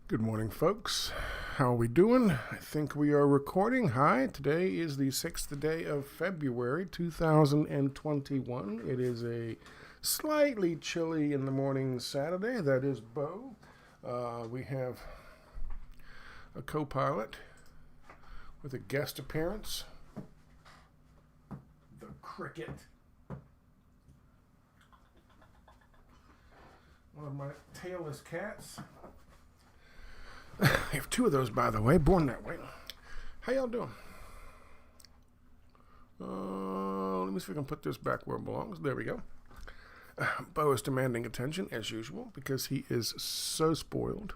Good morning, folks. How are we doing? I think we are recording. Hi, today is the 6th day of February 2021. It is a slightly chilly in the morning Saturday. That is Bo. We have a co-pilot with a guest appearance. The Cricket. One of my tailless cats. I have two of those, by the way, born that way. How y'all doing? Let me see if I can put this back where it belongs. There we go. Bo is demanding attention, as usual, because he is so spoiled.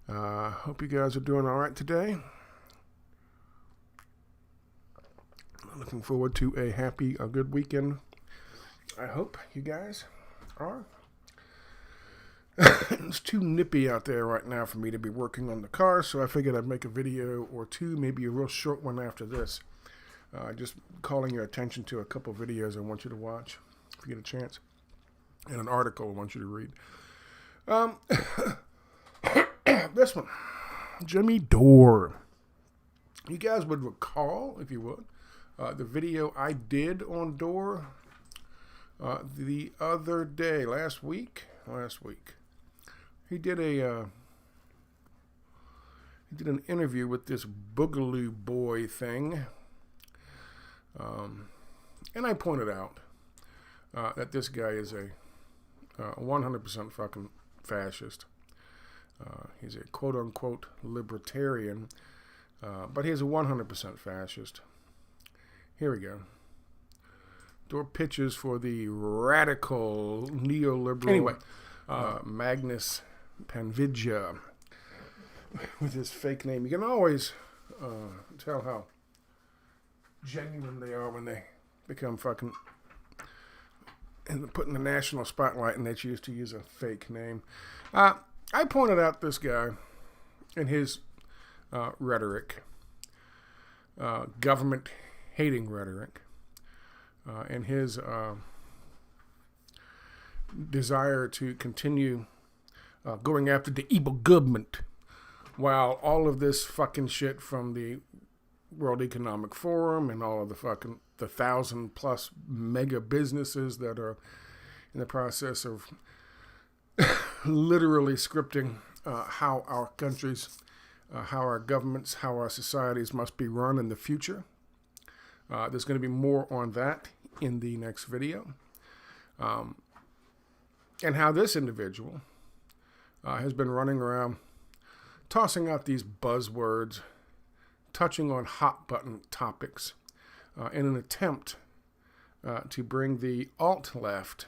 Hope you guys are doing all right today. Looking forward to a good weekend. I hope you guys are. It's too nippy out there right now for me to be working on the car, so I figured I'd make a video or two, maybe a real short one after this. Just calling your attention to a couple videos I want you to watch if you get a chance, and an article I want you to read. This one, Jimmy Dore. You guys would recall, if you would, the video I did on Dore the other day, last week. He did an interview with this Boogaloo Boy thing, and I pointed out that this guy is a 100% fucking fascist. He's a quote-unquote libertarian, but he's a 100% fascist. Here we go. Door pitches for the radical neoliberal Anyway, Magnus Panvidya with his fake name. You can always tell how genuine they are when they become fucking and put in the national spotlight and they choose to use a fake name. I pointed out this guy and his rhetoric, government hating rhetoric, and his desire to continue going after the evil government, while all of this fucking shit from the World Economic Forum and all of the 1,000+ mega businesses that are in the process of literally scripting how our countries, how our governments, how our societies must be run in the future. There's going to be more on that in the next video. And how this individual has been running around tossing out these buzzwords, touching on hot button topics in an attempt to bring the alt-left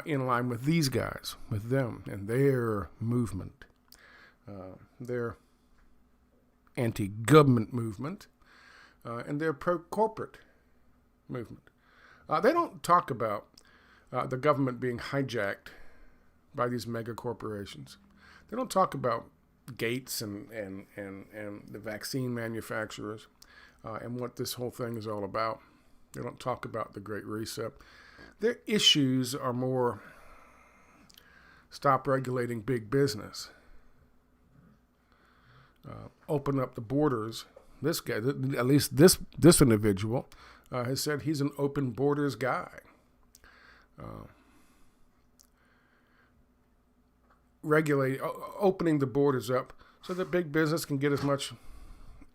in line with these guys, with them and their movement, their anti-government movement, and their pro-corporate movement. They don't talk about the government being hijacked by these mega corporations. They don't talk about Gates and the vaccine manufacturers and what this whole thing is all about. They don't talk about the Great Reset. Their issues are more stop regulating big business, open up the borders. This guy, at least this individual, has said he's an open borders guy. Opening the borders up so that big business can get as much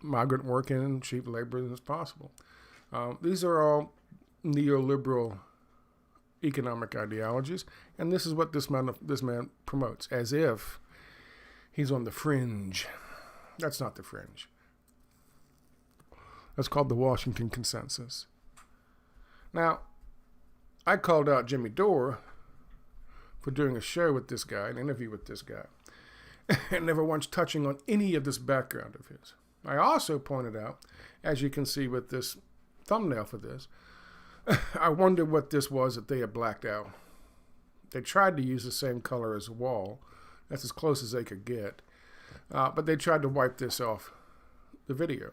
migrant work in and cheap labor as possible. These are all neoliberal economic ideologies, and this is what this man promotes, as if he's on the fringe. That's not the fringe. That's called the Washington Consensus. Now, I called out Jimmy Dore for doing a show with this guy, an interview with this guy, and never once touching on any of this background of his. I also pointed out, as you can see with this thumbnail for this, I wondered what this was that they had blacked out. They tried to use the same color as the wall. That's as close as they could get. But they tried to wipe this off the video.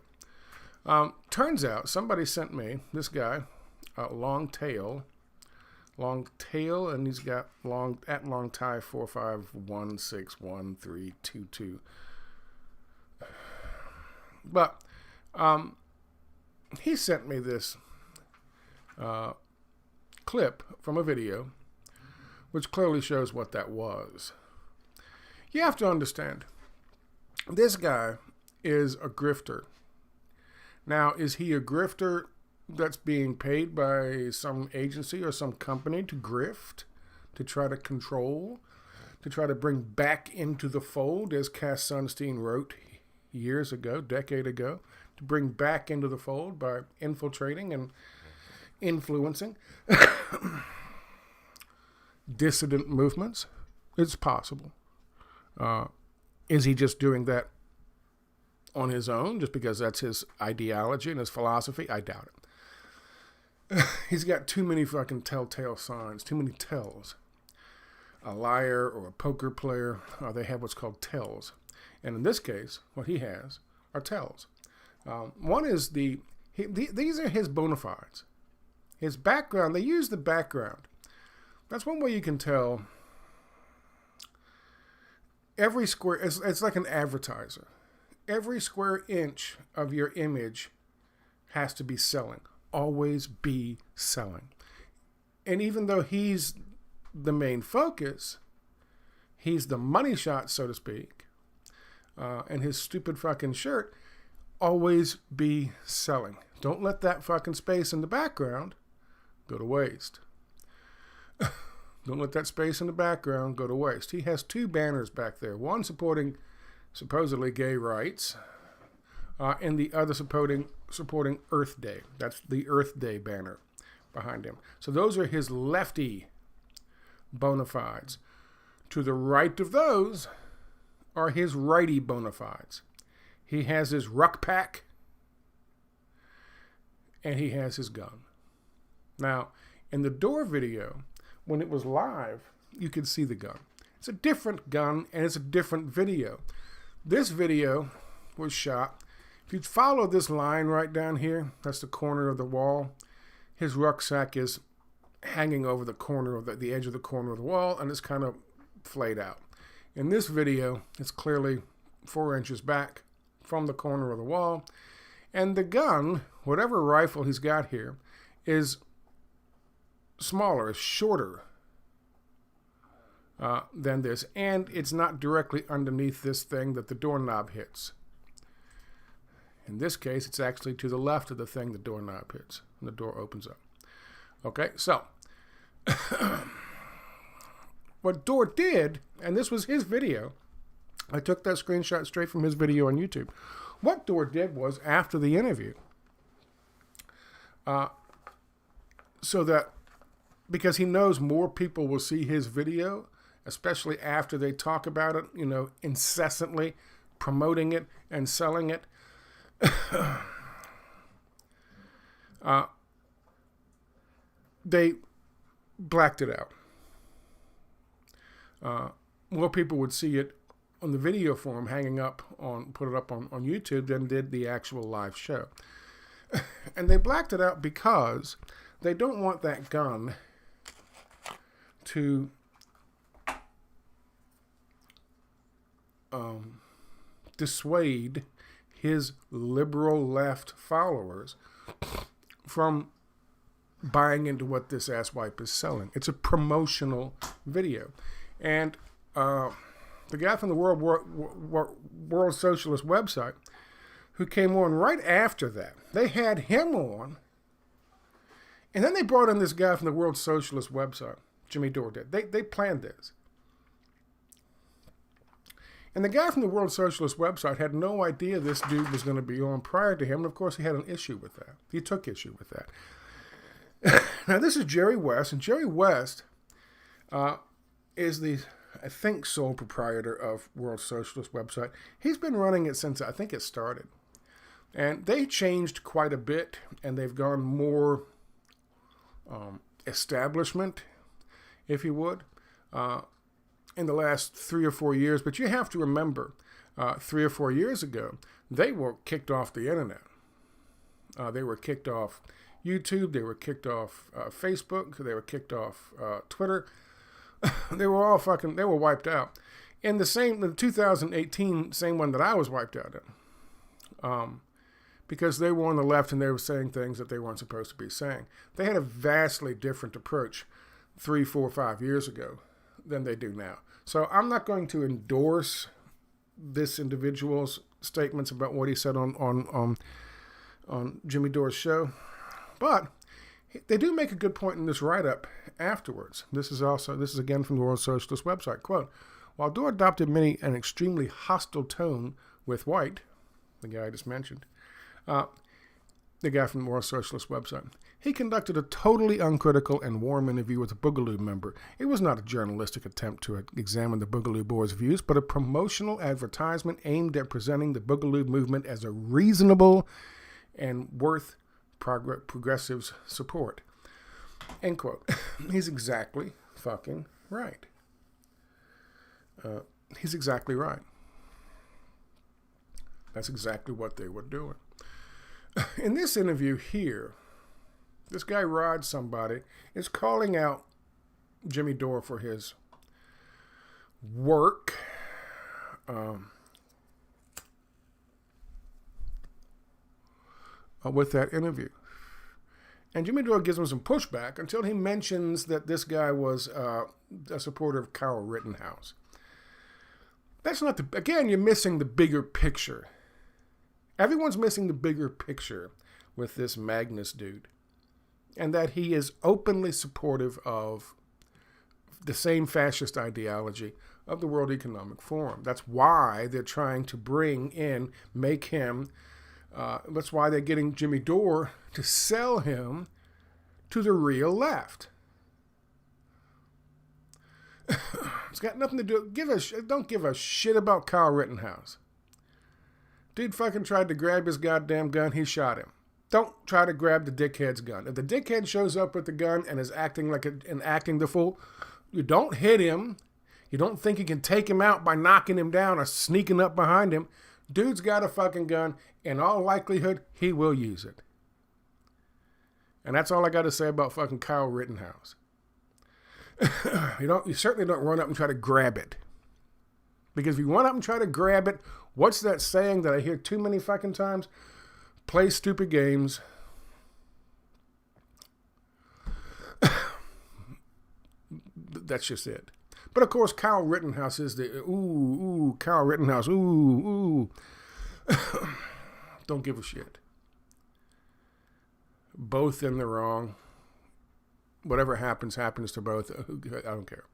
Turns out somebody sent me, this guy, Long Tail, long tail, and he's got long tie 4516132. But he sent me this clip from a video, which clearly shows what that was. You have to understand, this guy is a grifter. Now, is he a grifter that's being paid by some agency or some company to grift, to try to control, to try to bring back into the fold, as Cass Sunstein wrote years ago, decade ago, to bring back into the fold by infiltrating and influencing dissident movements? It's possible. Is he just doing that on his own, just because that's his ideology and his philosophy? I doubt it. He's got too many fucking telltale signs, too many tells. A liar or a poker player, they have what's called tells. And in this case, what he has are tells. One is these are his bona fides. His background, they use the background. That's one way you can tell. Every square, it's like an advertiser. Every square inch of your image has to be selling. Always be selling. And even though he's the main focus, he's the money shot, so to speak, and his stupid fucking shirt, always be selling. Don't let that fucking space in the background go to waste. Don't let that space in the background go to waste. He has two banners back there. One supporting supposedly gay rights, and the other supporting Earth Day. That's the Earth Day banner behind him. So those are his lefty bona fides. To the right of those are his righty bona fides. He has his ruck pack, and he has his gun. Now, in the Dore video, when it was live, you could see the gun. It's a different gun, and it's a different video. This video was shot. If you follow this line right down here, that's the corner of the wall. His rucksack is hanging over the corner of the edge of the corner of the wall, and it's kind of flayed out. In this video, it's clearly 4 inches back from the corner of the wall. And the gun, whatever rifle he's got here, is smaller, is shorter than this. And it's not directly underneath this thing that the doorknob hits. In this case, it's actually to the left of the thing the doorknob hits, and the door opens up. Okay, so what Dore did, and this was his video, I took that screenshot straight from his video on YouTube. What Dore did was, after the interview, so that, because he knows more people will see his video, especially after they talk about it, incessantly promoting it and selling it, they blacked it out. More people would see it on the video form put it up on YouTube than did the actual live show. And they blacked it out because they don't want that gun to dissuade his liberal left followers from buying into what this asswipe is selling. It's a promotional video. And the guy from the World Socialist website, who came on right after that, they had him on, and then they brought in this guy from the World Socialist website, Jimmy Dore did. They planned this. And the guy from the World Socialist website had no idea this dude was going to be on prior to him, and of course he had an issue with that. He took issue with that. Now this is Jerry West, and Jerry West is the, I think, sole proprietor of World Socialist website. He's been running it since I think it started. And they changed quite a bit, and they've gone more establishment, if you would, in the last 3 or 4 years. But you have to remember, 3 or 4 years ago, they were kicked off the internet. They were kicked off YouTube. They were kicked off Facebook. They were kicked off Twitter. They were all they were wiped out. In the 2018, same one that I was wiped out in. Because they were on the left and they were saying things that they weren't supposed to be saying. They had a vastly different approach 3, 4, 5 years ago than they do now. So I'm not going to endorse this individual's statements about what he said on Jimmy Dore's show, but they do make a good point in this write-up afterwards. This is again from the World Socialist website. Quote, while Dore adopted an extremely hostile tone with White, the guy I just mentioned, the guy from the World Socialist website, he conducted a totally uncritical and warm interview with a Boogaloo member. It was not a journalistic attempt to examine the Boogaloo Boys' views, but a promotional advertisement aimed at presenting the Boogaloo movement as a reasonable and worth progressives' support. End quote. He's exactly fucking right. He's exactly right. That's exactly what they were doing. In this interview here, this guy Rod somebody is calling out Jimmy Dore for his work with that interview. And Jimmy Dore gives him some pushback until he mentions that this guy was a supporter of Kyle Rittenhouse. That's not again, you're missing the bigger picture. Everyone's missing the bigger picture with this Magnus dude. And that he is openly supportive of the same fascist ideology of the World Economic Forum. That's why they're trying to make him, that's why they're getting Jimmy Dore to sell him to the real left. It's got nothing to do, don't give a shit about Kyle Rittenhouse. Dude fucking tried to grab his goddamn gun, he shot him. Don't try to grab the dickhead's gun. If the dickhead shows up with the gun and is acting acting the fool, you don't hit him. You don't think you can take him out by knocking him down or sneaking up behind him. Dude's got a fucking gun. In all likelihood, he will use it. And that's all I got to say about fucking Kyle Rittenhouse. You certainly don't run up and try to grab it. Because if you run up and try to grab it, what's that saying that I hear too many fucking times? Play stupid games. That's just it. But of course, Kyle Rittenhouse is Kyle Rittenhouse, Don't give a shit. Both in the wrong. Whatever happens to both. I don't care.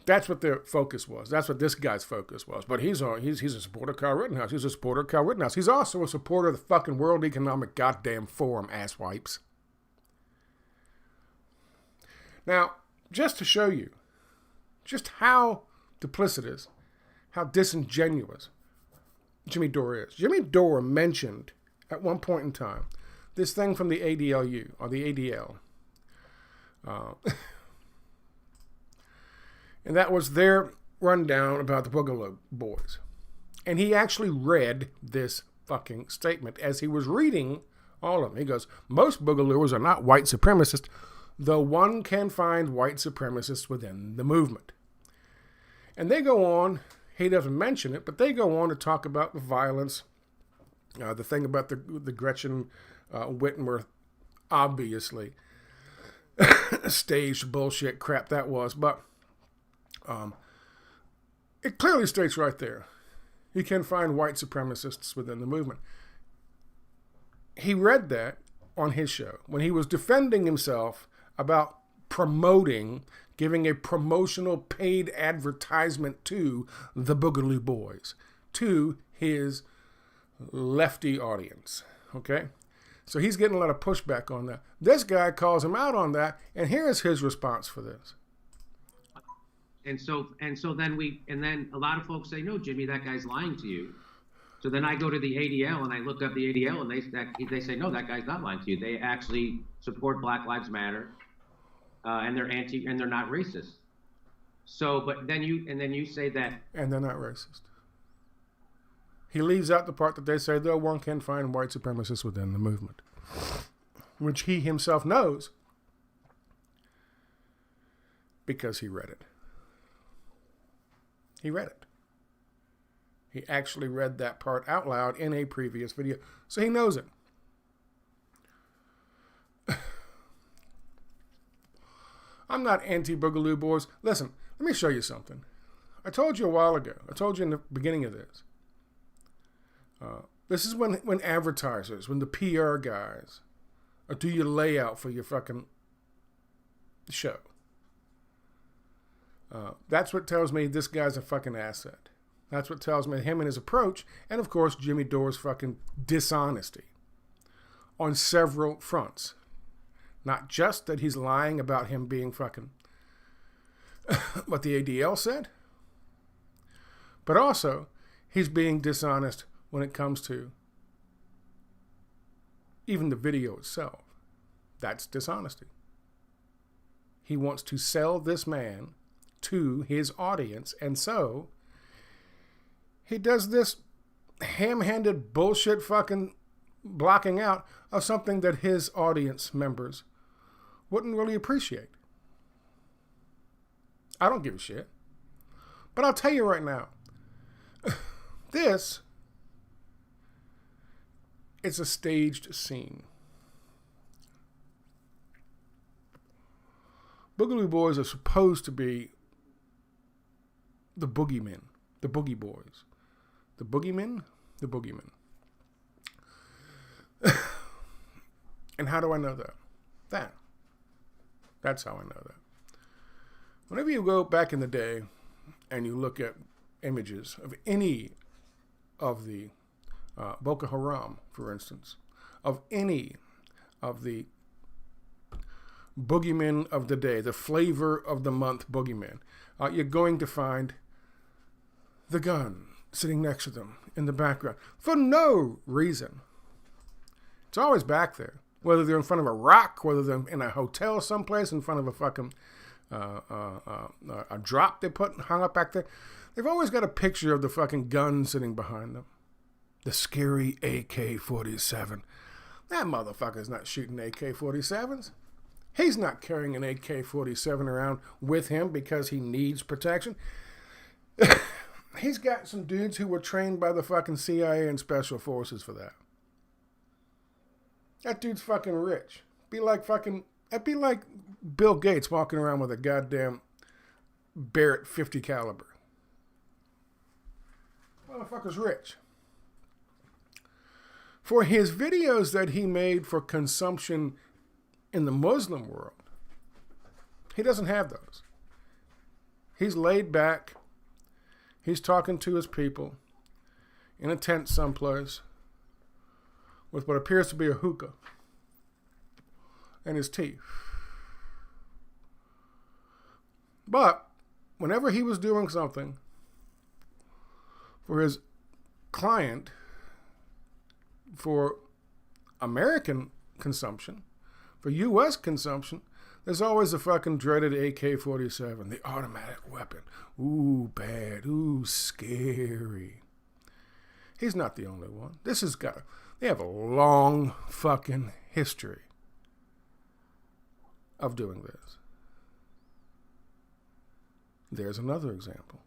That's what their focus was. That's what this guy's focus was. But he's a supporter of Kyle Rittenhouse. He's a supporter of Kyle Rittenhouse. He's also a supporter of the fucking World Economic goddamn Forum, asswipes. Now, just to show you just how duplicitous, how disingenuous Jimmy Dore is. Jimmy Dore mentioned at one point in time this thing from the ADLU, or the ADL. And that was their rundown about the Boogaloo Boys. And he actually read this fucking statement as he was reading all of them. He goes, most Boogalooers are not white supremacists, though one can find white supremacists within the movement. And they go on, he doesn't mention it, but they go on to talk about the violence, the thing about the Gretchen Whitmer, obviously, staged bullshit crap that was, but it clearly states right there, you can find white supremacists within the movement. He read that on his show when he was defending himself about giving a promotional paid advertisement to the Boogaloo Boys, to his lefty audience. Okay? So he's getting a lot of pushback on that. This guy calls him out on that, and here's his response for this. And so then a lot of folks say, no, Jimmy, that guy's lying to you. So then I go to the ADL and I look up the ADL and they say, no, that guy's not lying to you. They actually support Black Lives Matter, and they're not racist. So, but then you say that, and they're not racist. He leaves out the part that they say, though one can find white supremacists within the movement. which he himself knows because he read it. He read it. He actually read that part out loud in a previous video, so he knows it. I'm not anti-Boogaloo Boys. Listen, let me show you something. I told you a while ago. I told you in the beginning of this. This is when advertisers, when the PR guys do your layout for your fucking show. That's what tells me this guy's a fucking asset. That's what tells me him and his approach, and of course Jimmy Dore's fucking dishonesty on several fronts. Not just that he's lying about him being fucking what the ADL said, but also he's being dishonest when it comes to even the video itself. That's dishonesty. He wants to sell this man to his audience, and so he does this ham-handed bullshit fucking blocking out of something that his audience members wouldn't really appreciate. I don't give a shit. But I'll tell you right now, this is a staged scene. Boogaloo Boys are supposed to be the boogeymen, the boogie boys. The boogeymen, the boogeymen. And how do I know that? That's how I know that. Whenever you go back in the day and you look at images of any of the Boko Haram, for instance, of any of the boogeymen of the day, the flavor of the month boogeymen, you're going to find the gun sitting next to them in the background for no reason. It's always back there. Whether they're in front of a rock, whether they're in a hotel someplace in front of a fucking a drop they hung up back there. They've always got a picture of the fucking gun sitting behind them. The scary AK-47. That motherfucker's not shooting AK-47s. He's not carrying an AK-47 around with him because he needs protection. He's got some dudes who were trained by the fucking CIA and Special Forces for that. That dude's fucking rich. That'd be like Bill Gates walking around with a goddamn Barrett 50 caliber. Motherfucker's rich. For his videos that he made for consumption in the Muslim world, he doesn't have those. He's laid back. He's talking to his people in a tent someplace with what appears to be a hookah and his teeth. But whenever he was doing something for his client for American consumption, for U.S. consumption, there's always a fucking dreaded AK-47, the automatic weapon. Ooh, bad. Ooh, scary. He's not the only one. They have a long fucking history of doing this. There's another example.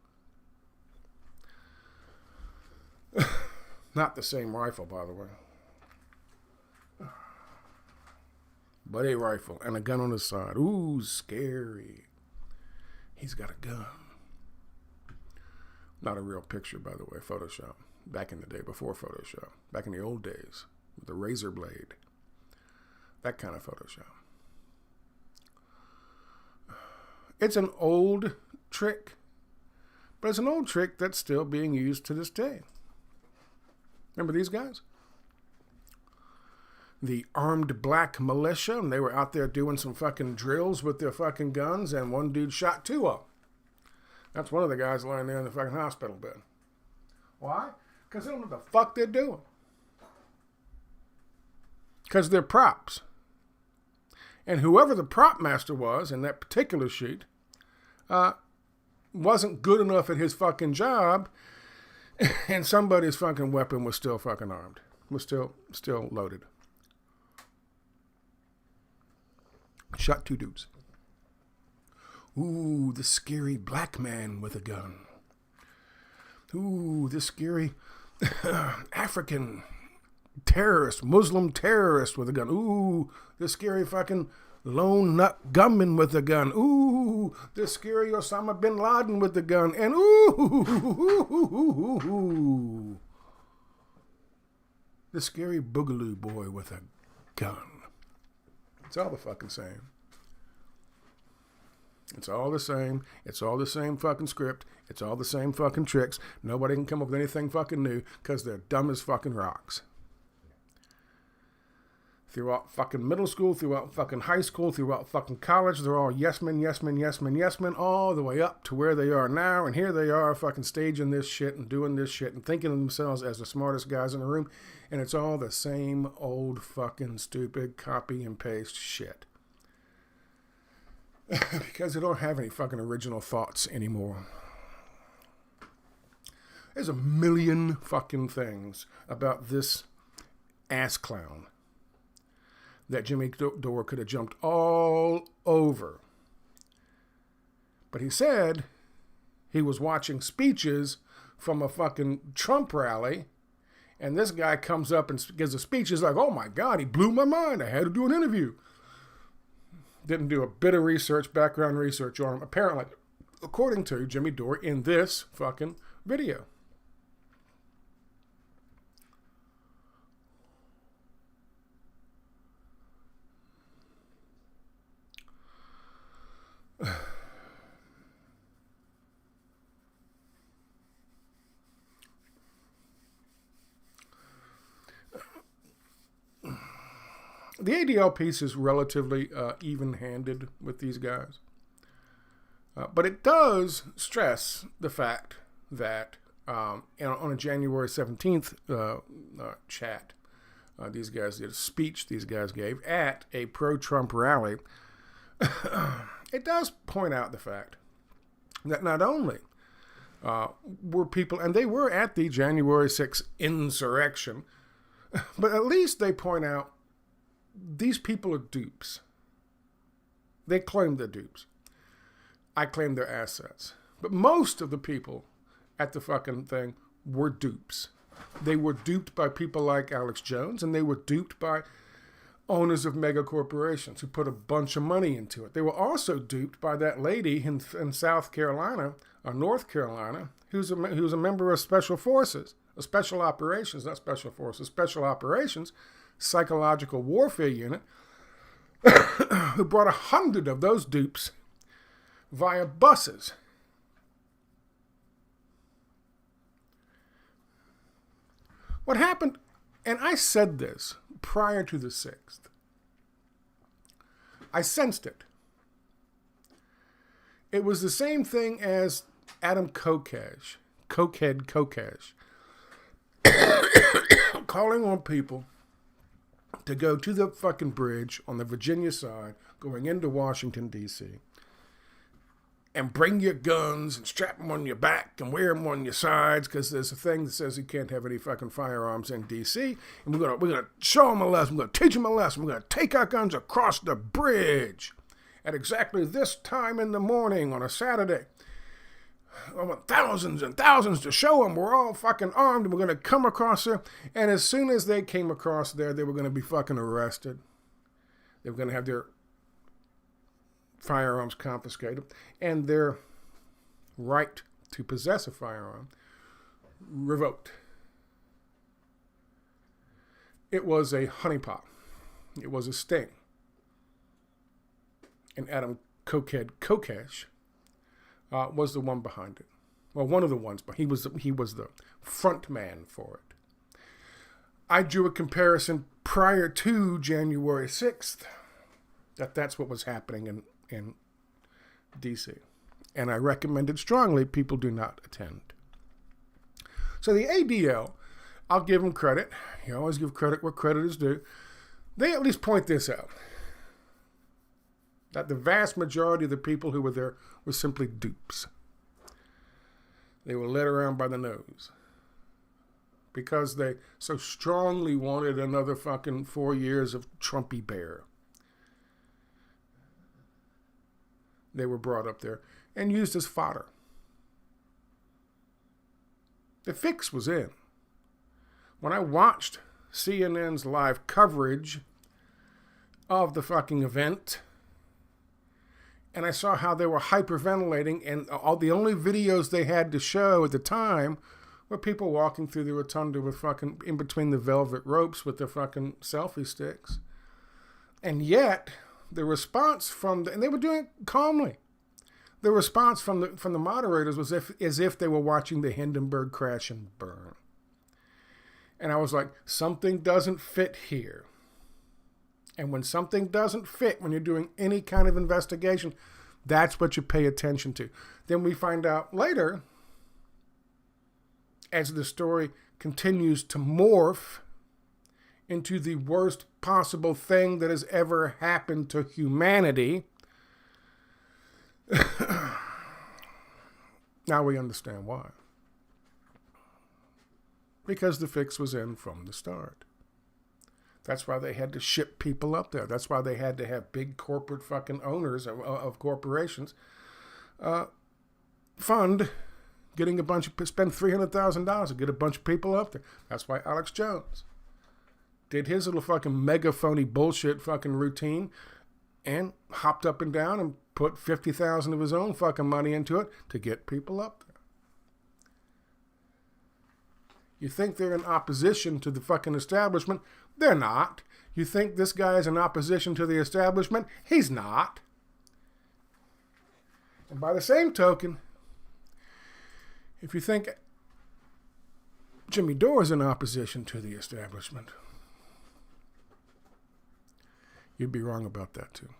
Not the same rifle, by the way. But a rifle and a gun on his side. Ooh, scary. He's got a gun. Not a real picture, by the way, Photoshop. Back in the day, before Photoshop. Back in the old days, with the razor blade. That kind of Photoshop. It's an old trick, but it's an old trick that's still being used to this day. Remember these guys? The armed black militia, and they were out there doing some fucking drills with their fucking guns, and one dude shot two of them. That's one of the guys lying there in the fucking hospital bed. Why? Because they don't know what the fuck they're doing. Because they're props. And whoever the prop master was in that particular shoot wasn't good enough at his fucking job, and somebody's fucking weapon was still fucking armed. Was still loaded. Shot 2 dudes. Ooh, the scary black man with a gun. Ooh, the scary African terrorist, Muslim terrorist with a gun. Ooh, the scary fucking lone nut gunman with a gun. Ooh, the scary Osama bin Laden with a gun. And ooh, the scary Boogaloo boy with a gun. It's all the fucking same. It's all the same. It's all the same fucking script. It's all the same fucking tricks. Nobody can come up with anything fucking new because they're dumb as fucking rocks. Throughout fucking middle school, throughout fucking high school, throughout fucking college, they're all yes men, yes men, yes men, yes men, all the way up to where they are now. And here they are fucking staging this shit and doing this shit and thinking of themselves as the smartest guys in the room. And it's all the same old fucking stupid copy and paste shit. Because they don't have any fucking original thoughts anymore. There's a million fucking things about this ass clown that Jimmy Dore could have jumped all over. But he said he was watching speeches from a fucking Trump rally, and this guy comes up and gives a speech. He's like, oh my God, he blew my mind. I had to do an interview. Didn't do a bit of research, background research on him, apparently, according to Jimmy Dore in this fucking video. The ADL piece is relatively even-handed with these guys. But it does stress the fact that on a January 17th chat, these guys did a speech these guys gave at a pro-Trump rally. It does point out the fact that not only were people, and they were at the January 6th insurrection, but at least they point out these people are dupes. They claim they're dupes. I claim they're assets. But most of the people at the fucking thing were dupes. They were duped by people like Alex Jones, and they were duped by owners of mega corporations who put a bunch of money into it. They were also duped by that lady in South Carolina, or North Carolina, who's a member of Special Forces, Special Operations, not Special Forces, Special Operations, Psychological Warfare Unit, who brought 100 of those dupes via buses. What happened, and I said this prior to the 6th, I sensed it. It was the same thing as Adam Kokesh, calling on people to go to the fucking bridge on the Virginia side, going into Washington, D.C., and bring your guns and strap them on your back and wear them on your sides, because there's a thing that says you can't have any fucking firearms in D.C., and we're gonna show them a lesson, we're gonna teach them a lesson, we're gonna take our guns across the bridge at exactly this time in the morning on a Saturday. I want thousands and thousands to show them we're all fucking armed and we're going to come across there. And as soon as they came across there, they were going to be fucking arrested. They were going to have their firearms confiscated and their right to possess a firearm revoked. It was a honeypot. It was a sting. And Adam Kokesh was the one behind it. Well, one of the ones, but he was the front man for it. I drew a comparison prior to January 6th that's what was happening in D.C. And I recommended strongly people do not attend. So the ADL, I'll give them credit. You always give credit where credit is due. They at least point this out, that the vast majority of the people who were there were simply dupes. They were led around by the nose because they so strongly wanted another fucking 4 years of Trumpy Bear. they were brought up there and used as fodder. The fix was in. When I watched CNN's live coverage of the fucking event, and I saw how they were hyperventilating, and all the only videos they had to show at the time were people walking through the rotunda with fucking in between the velvet ropes with their fucking selfie sticks. And yet, the response from and they were doing it calmly. The response from the moderators was as if they were watching the Hindenburg crash and burn. And I was like, something doesn't fit here. And when something doesn't fit, when you're doing any kind of investigation, that's what you pay attention to. Then we find out later, as the story continues to morph into the worst possible thing that has ever happened to humanity, now we understand why. Because the fix was in from the start. That's why they had to ship people up there. That's why they had to have big corporate fucking owners of corporations fund getting spend $300,000 to get a bunch of people up there. That's why Alex Jones did his little fucking mega phony bullshit fucking routine and hopped up and down and put $50,000 of his own fucking money into it to get people up there. You think they're in opposition to the fucking establishment? They're not. You think this guy is in opposition to the establishment? He's not. And by the same token, if you think Jimmy Dore is in opposition to the establishment, you'd be wrong about that too.